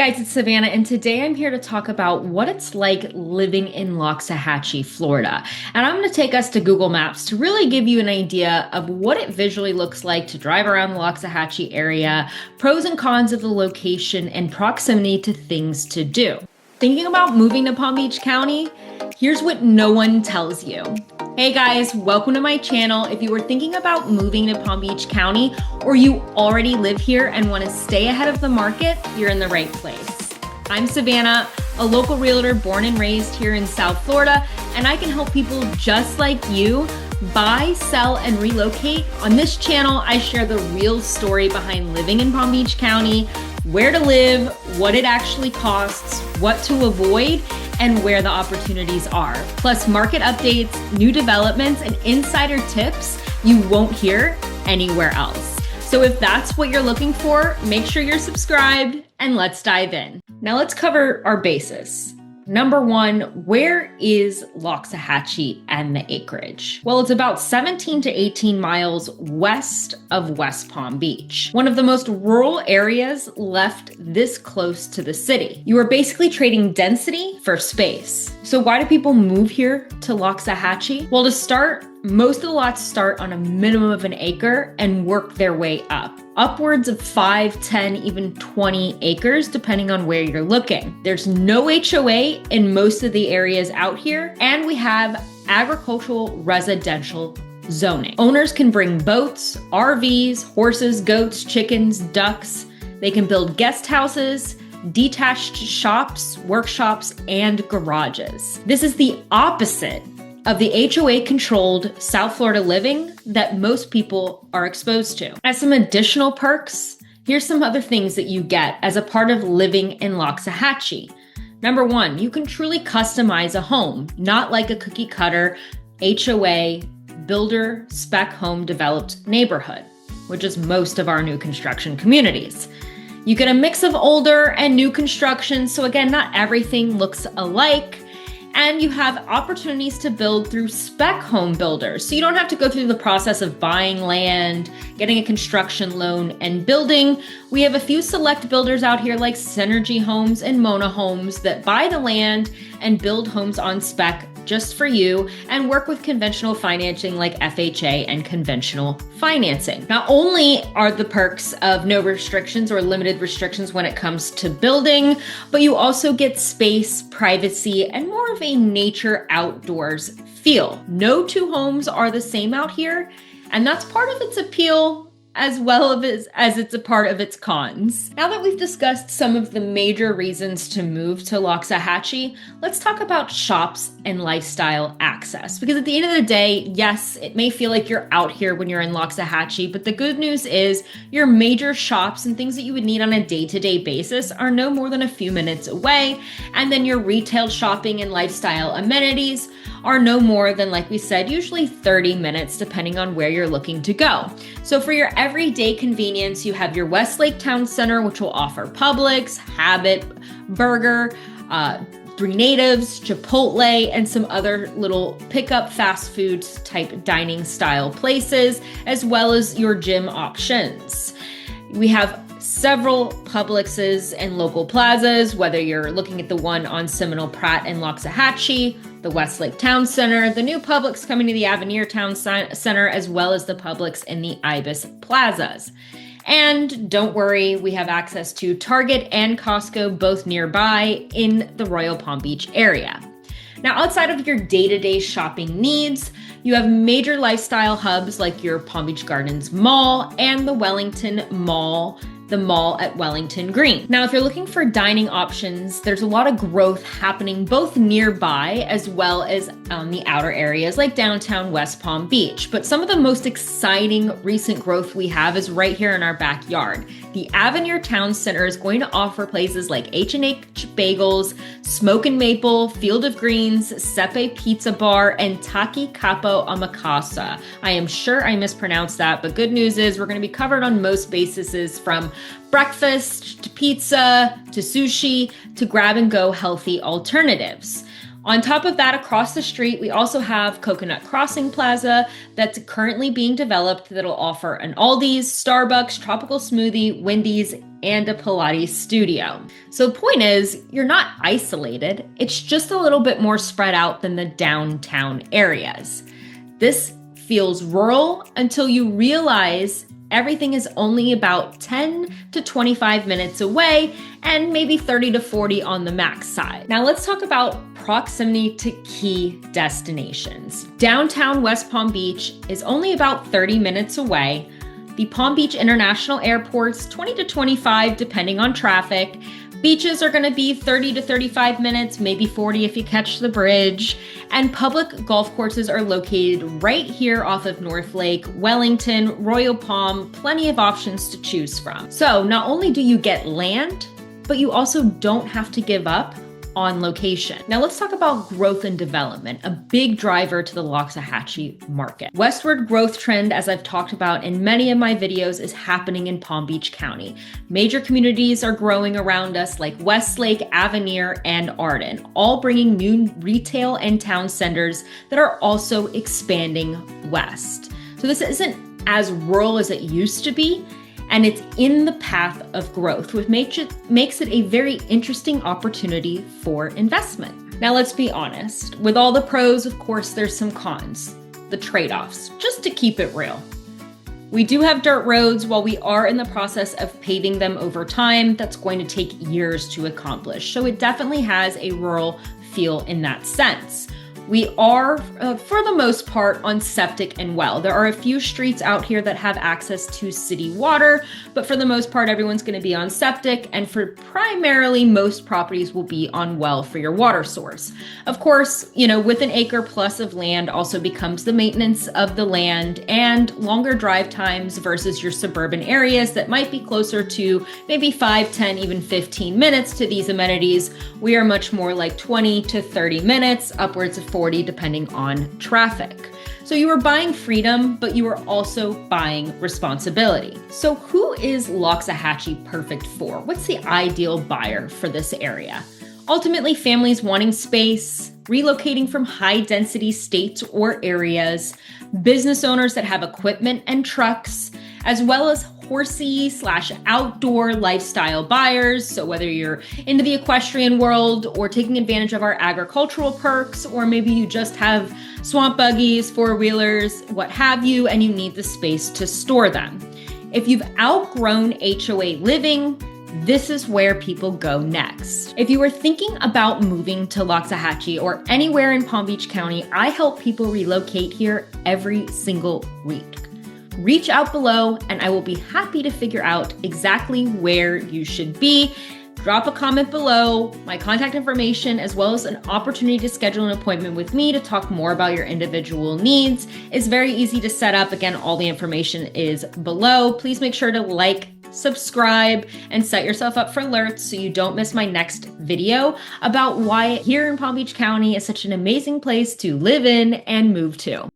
Guys, it's Savannah, and today I'm here to talk about what it's like living in Loxahatchee, Florida. And I'm going to take us to Google Maps to really give you an idea of what it visually looks like to drive around the Loxahatchee area, pros and cons of the location, and proximity to things to do. Thinking about moving to Palm Beach County? Here's what no one tells you. Hey guys, welcome to my channel. If you were thinking about moving to Palm Beach County or you already live here and want to stay ahead of the market, you're in the right place. I'm Savannah, a local realtor born and raised here in South Florida, and I can help people just like you buy, sell, and relocate. On this channel, I share the real story behind living in Palm Beach County, where to live, what it actually costs, what to avoid, and where the opportunities are. Plus market updates, new developments, and insider tips you won't hear anywhere else. So if that's what you're looking for, make sure you're subscribed and let's dive in. Now let's cover our bases. Number one, where is Loxahatchee and the Acreage? Well, it's about 17 to 18 miles west of West Palm Beach, one of the most rural areas left this close to the city. You are basically trading density for space. So why do people move here to Loxahatchee? Well, to start, most of the lots start on a minimum of an acre and work their way up. Upwards of 5, 10, even 20 acres, depending on where you're looking. There's no HOA in most of the areas out here, and we have agricultural residential zoning. Owners can bring boats, RVs, horses, goats, chickens, ducks. They can build guest houses, detached shops, workshops, and garages. This is the opposite of the HOA-controlled South Florida living that most people are exposed to. As some additional perks, here's some other things that you get as a part of living in Loxahatchee. Number one, you can truly customize a home, not like a cookie cutter HOA builder spec home developed neighborhood, which is most of our new construction communities. You get a mix of older and new construction, so again, not everything looks alike. And you have opportunities to build through spec home builders. So you don't have to go through the process of buying land, getting a construction loan, and building. We have a few select builders out here like Synergy Homes and Mona Homes that buy the land and build homes on spec just for you and work with conventional financing like FHA and conventional financing. Not only are the perks of no restrictions or limited restrictions when it comes to building, but you also get space, privacy, and more of a nature outdoors feel. No two homes are the same out here, and that's part of its appeal as well as it's a part of its cons. Now that we've discussed some of the major reasons to move to Loxahatchee, let's talk about shops and lifestyle access. Because at the end of the day, yes, it may feel like you're out here when you're in Loxahatchee, but the good news is your major shops and things that you would need on a day-to-day basis are no more than a few minutes away. And then your retail shopping and lifestyle amenities are no more than, like we said, usually 30 minutes depending on where you're looking to go. So for your everyday convenience, you have your Westlake Town Center, which will offer Publix, Habit, Burger, Three Natives, Chipotle, and some other little pickup fast food type dining style places, as well as your gym options. We have several Publixes and local plazas, whether you're looking at the one on Seminole Pratt and Loxahatchee, the Westlake Town Center, the new Publix coming to the Avenir Town Center, as well as the Publix in the Ibis Plazas. And don't worry, we have access to Target and Costco, both nearby in the Royal Palm Beach area. Now, outside of your day-to-day shopping needs, you have major lifestyle hubs like your Palm Beach Gardens Mall and the Wellington Mall, the mall at Wellington Green. Now, if you're looking for dining options, there's a lot of growth happening both nearby as well as on the outer areas like downtown West Palm Beach. But some of the most exciting recent growth we have is right here in our backyard. The Avenir Town Center is going to offer places like H&H Bagels, Smoke and Maple, Field of Greens, Sepe Pizza Bar, and Taki Capo Amakasa. I am sure I mispronounced that, but good news is we're going to be covered on most bases from breakfast to pizza to sushi to grab and go healthy alternatives. On top of that, across the street, we also have Coconut Crossing Plaza that's currently being developed that'll offer an Aldi's, Starbucks, tropical smoothie, Wendy's, and a Pilates studio. So the point is, you're not isolated. It's just a little bit more spread out than the downtown areas. This feels rural until you realize everything is only about 10 to 25 minutes away and maybe 30 to 40 on the max side. Now let's talk about proximity to key destinations. Downtown West Palm Beach is only about 30 minutes away. The Palm Beach International Airport's 20 to 25 depending on traffic. Beaches are going to be 30 to 35 minutes, maybe 40 if you catch the bridge. And public golf courses are located right here off of North Lake, Wellington, Royal Palm, plenty of options to choose from. So not only do you get land, but you also don't have to give up on location. Now let's talk about growth and development, a big driver to the Loxahatchee market. Westward growth trend, as I've talked about in many of my videos, is happening in Palm Beach County. Major communities are growing around us like Westlake, Avenir, and Arden, all bringing new retail and town centers that are also expanding west. So this isn't as rural as it used to be, and it's in the path of growth, which makes it a very interesting opportunity for investment. Now, let's be honest. With all the pros, of course, there's some cons, the trade-offs, just to keep it real. We do have dirt roads. While we are in the process of paving them over time, that's going to take years to accomplish. So it definitely has a rural feel in that sense. We are, for the most part, on septic and well. There are a few streets out here that have access to city water, but for the most part, everyone's going to be on septic, and for primarily most properties will be on well for your water source. Of course, with an acre plus of land also becomes the maintenance of the land and longer drive times versus your suburban areas that might be closer to maybe 5, 10, even 15 minutes to these amenities. We are much more like 20 to 30 minutes, upwards of 40 depending on traffic. So you are buying freedom, but you are also buying responsibility. So who is Loxahatchee perfect for? What's the ideal buyer for this area? Ultimately, families wanting space, relocating from high density states or areas, business owners that have equipment and trucks, as well as horsey/outdoor lifestyle buyers. So whether you're into the equestrian world or taking advantage of our agricultural perks, or maybe you just have swamp buggies, four-wheelers, what have you, and you need the space to store them. If you've outgrown HOA living, this is where people go next. If you are thinking about moving to Loxahatchee or anywhere in Palm Beach County, I help people relocate here every single week. Reach out below and I will be happy to figure out exactly where you should be. Drop a comment below, my contact information, as well as an opportunity to schedule an appointment with me to talk more about your individual needs is very easy to set up. Again, all the information is below. Please make sure to like, subscribe, and set yourself up for alerts so you don't miss my next video about why here in Palm Beach County is such an amazing place to live in and move to.